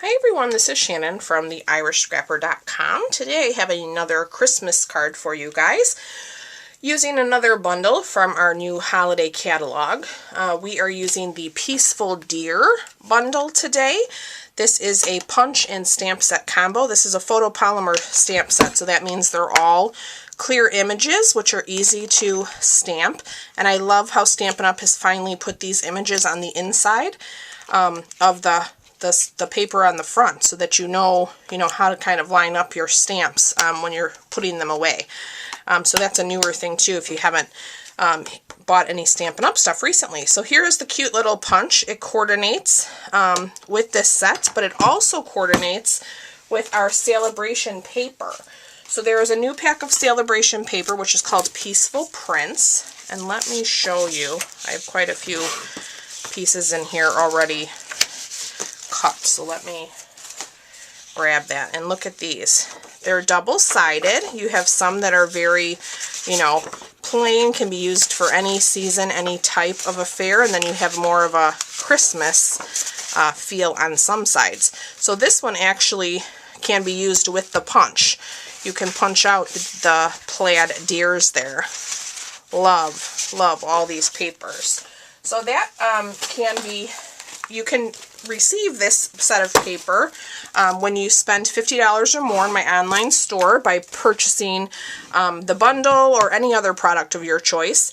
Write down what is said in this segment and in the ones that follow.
Hi everyone, this is Shannon from theirishscrapper.com. Today I have another Christmas card for you guys using another bundle from our new holiday catalog. We are using the Peaceful Deer bundle today. This is a punch and stamp set combo. This is a photopolymer stamp set, so that means they're all clear images, which are easy to stamp. And I love how Stampin' Up! Has finally put these images on the inside of the paper on the front, so that you know how to kind of line up your stamps when you're putting them away. So that's a newer thing too if you haven't bought any Stampin' Up! Stuff recently. So here is the cute little punch. It coordinates with this set, but it also coordinates with our celebration paper. So there is a new pack of celebration paper which is called Peaceful Prints, and let me show you. I have quite a few pieces in here already cut, so let me grab that and look at these. They're double-sided. You have some that are very, plain, can be used for any season, any type of affair, and then you have more of a Christmas feel on some sides. So this one actually can be used with the punch. You can punch out the plaid deers there. Love all these papers. So that can be, you can receive this set of paper when you spend $50 or more in my online store by purchasing the bundle or any other product of your choice.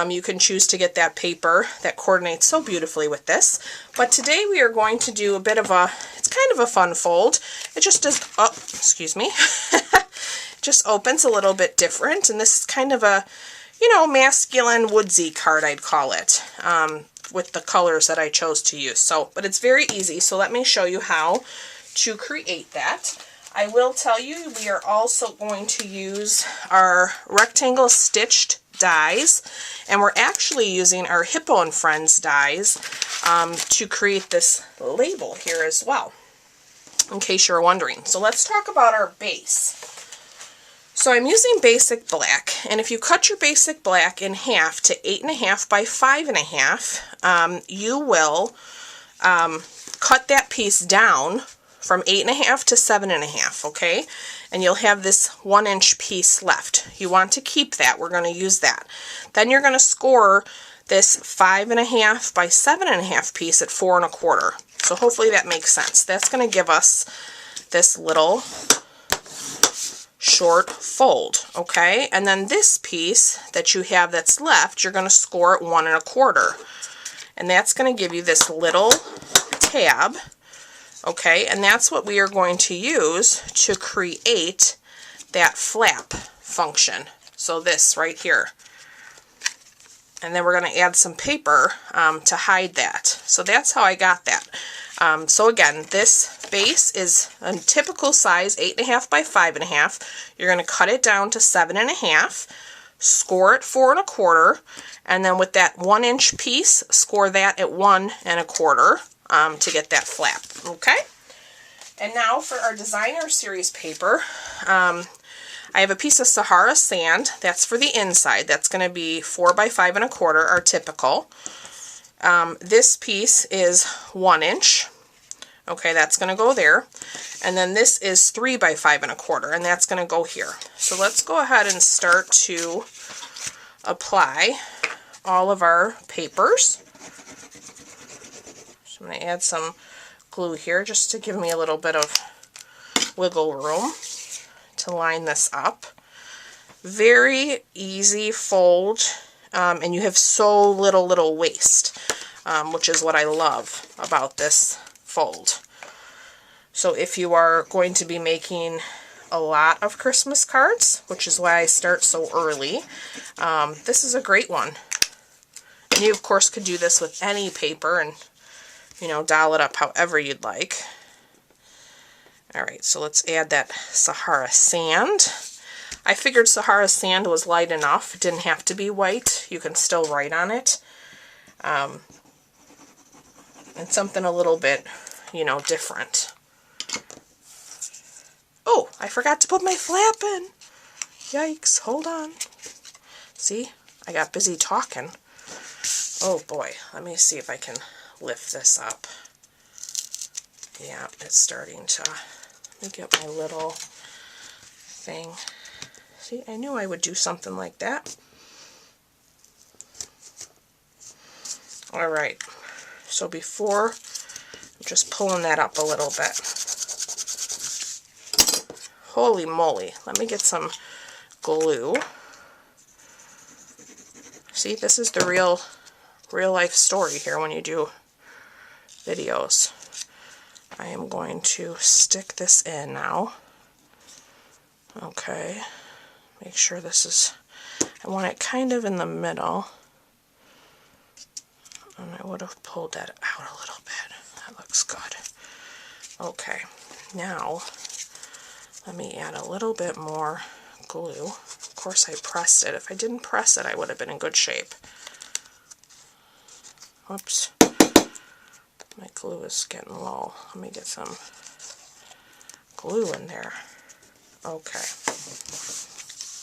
You can choose to get that paper that coordinates so beautifully with this. But today we are going to do a bit of a, it's kind of a fun fold. It just does, oh, excuse me, just opens a little bit different, and this is kind of a, masculine woodsy card, I'd call it. With the colors that I chose to use. So, but it's very easy, so let me show you how to create that. I will tell you, we are also going to use our rectangle stitched dies, and we're actually using our Hippo and Friends dies to create this label here as well, in case you're wondering. So let's talk about our base. So I'm using basic black, and if you cut your basic black in half to 8.5 by 5.5, you will cut that piece down from 8.5 to 7.5, okay? And you'll have this 1-inch piece left. You want to keep that. We're going to use that. Then you're going to score this 5.5 by 7.5 piece at 4.25. So hopefully that makes sense. That's going to give us this little short fold, okay? And then this piece that you have that's left, you're going to score at 1.25, and that's going to give you this little tab, okay? And that's what we are going to use to create that flap function. So this right here, and then we're going to add some paper to hide that. So that's how I got that. So again, this base is a typical size, 8.5 by 5.5. You're going to cut it down to 7.5, score at 4.25, and then with that 1-inch piece, score that at 1.25 to get that flap. Okay. And now for our designer series paper, I have a piece of Sahara sand. That's for the inside. That's going to be 4 by 5.25, our typical. This piece is 1 inch. Okay, that's going to go there. And then this is 3 by 5.25, and that's going to go here. So let's go ahead and start to apply all of our papers. So I'm going to add some glue here just to give me a little bit of wiggle room to line this up. Very easy fold, and you have so little waste, which is what I love about this fold. So if you are going to be making a lot of Christmas cards, which is why I start so early, this is a great one. And you of course could do this with any paper and doll it up however you'd like. Alright, so let's add that Sahara sand. I figured Sahara sand was light enough. It didn't have to be white. You can still write on it. And something a little bit, different. Oh, I forgot to put my flap in. Yikes, hold on. See, I got busy talking. Oh boy, let me see if I can lift this up. Yeah, it's starting to, let me get my little thing. See, I knew I would do something like that. All right, so before, I'm just pulling that up a little bit. Holy moly, let me get some glue. See, this is the real life story here when you do videos. I am going to stick this in now. Okay, make sure this is, I want it kind of in the middle. And I would have pulled that out a little bit. That looks good. Okay, now let me add a little bit more glue. Of course I pressed it. If I didn't press it, I would have been in good shape. Whoops. My glue is getting low. Let me get some glue in there. Okay.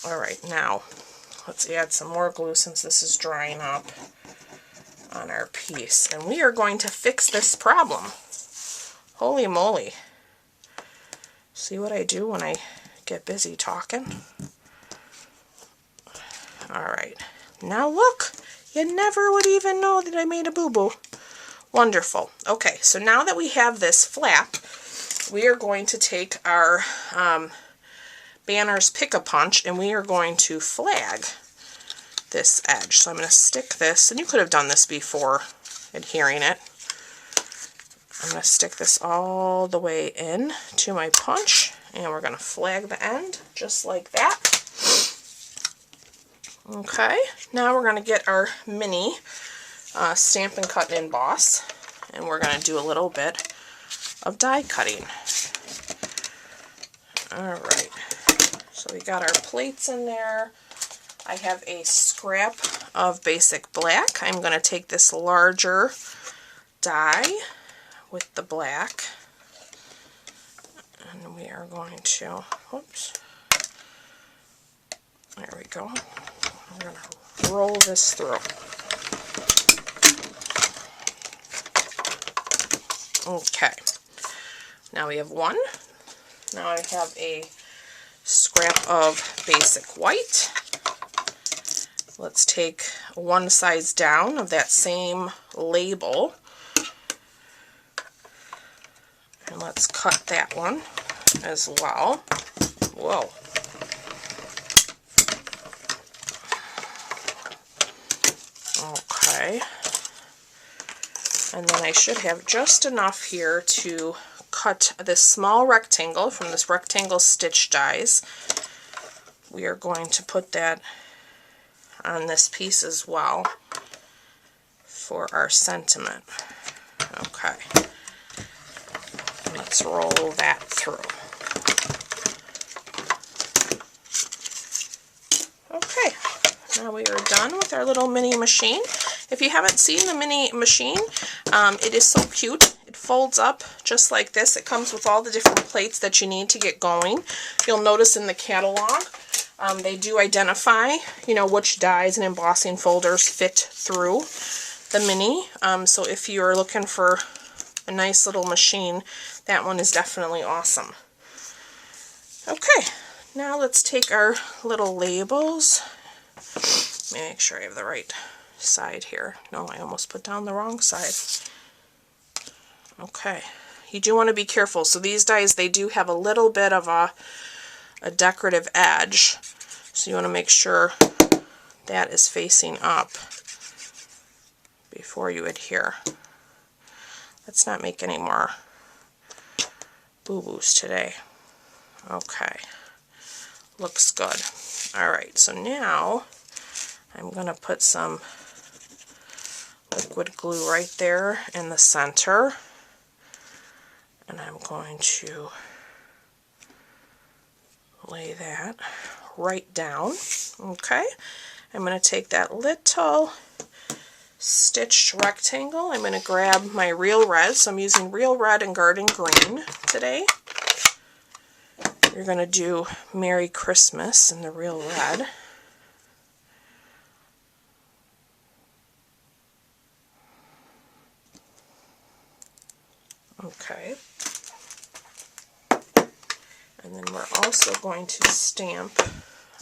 Alright, now let's add some more glue since this is drying up on our piece. And we are going to fix this problem. Holy moly. See what I do when I get busy talking? Alright. Now look! You never would even know that I made a boo-boo. Wonderful. Okay, so now that we have this flap, we are going to take our Banner's Pick-a-Punch and we are going to flag this edge. So I'm going to stick this, and you could have done this before adhering it. I'm going to stick this all the way in to my punch, and we're going to flag the end just like that. Okay, now we're going to get our mini Stampin' Cut and Emboss, and we're going to do a little bit of die cutting. Alright, so we got our plates in there. I have a scrap of basic black. I'm going to take this larger die with the black, and we are going to, whoops, there we go. We're going to roll this through. Okay, now we have one. Now I have a scrap of basic white. Let's take one size down of that same label, and let's cut that one as well. Whoa. Okay. And then I should have just enough here to cut this small rectangle from this rectangle stitch dies. We are going to put that on this piece as well for our sentiment. Okay. Let's roll that through. Okay. Now we are done with our little mini machine. If you haven't seen the mini machine, it is so cute. It folds up just like this. It comes with all the different plates that you need to get going. You'll notice in the catalog, they do identify, you know, which dies and embossing folders fit through the mini. So if you're looking for a nice little machine, that one is definitely awesome. Okay, now let's take our little labels. Let me make sure I have the right side here. No, I almost put down the wrong side. Okay, you do want to be careful. So these dies, they do have a little bit of a decorative edge. So you want to make sure that is facing up before you adhere. Let's not make any more boo-boos today. Okay, looks good. Alright, so now I'm going to put some liquid glue right there in the center, and I'm going to lay that right down. Okay, I'm going to take that little stitched rectangle. I'm going to grab my Real Red. So I'm using Real Red and Garden Green today. You're going to do Merry Christmas in the Real Red. Okay, And then we're also going to stamp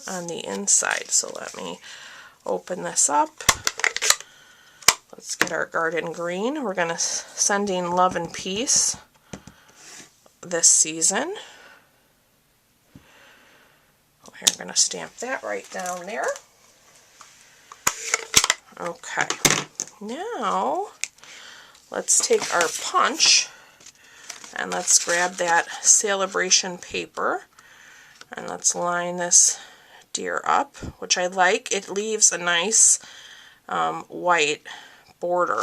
on the inside. So let me open this up. Let's get our garden green. We're going to sending love and peace this season. We're going to stamp that right down there. Okay, now let's take our punch and let's grab that celebration paper and let's line this deer up, which I like. It leaves a nice white border.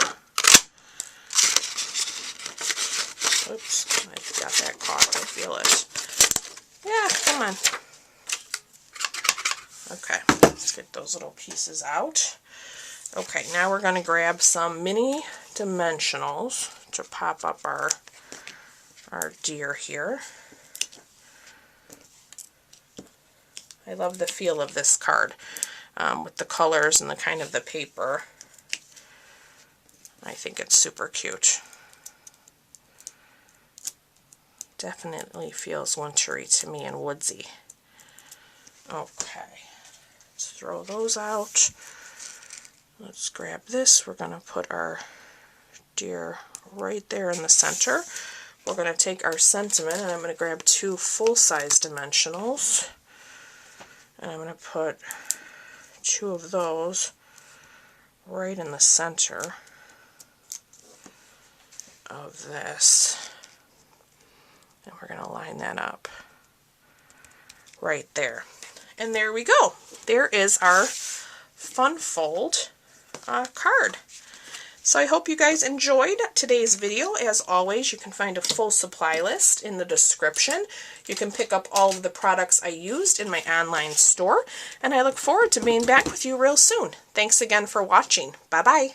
Oops, I got that caught. I feel it. Yeah, come on. Okay, let's get those little pieces out. Okay, now we're going to grab some mini dimensionals to pop up our deer here. I love the feel of this card with the colors and the kind of the paper. I think it's super cute. Definitely feels wintry to me and woodsy. Okay, let's throw those out. Let's grab this. We're going to put our deer right there in the center. We're going to take our sentiment and I'm going to grab 2 full-size dimensionals. And I'm going to put 2 of those right in the center of this. And we're going to line that up right there. And there we go. There is our fun fold card. So I hope you guys enjoyed today's video. As always, you can find a full supply list in the description. You can pick up all of the products I used in my online store, and I look forward to being back with you real soon. Thanks again for watching. Bye-bye.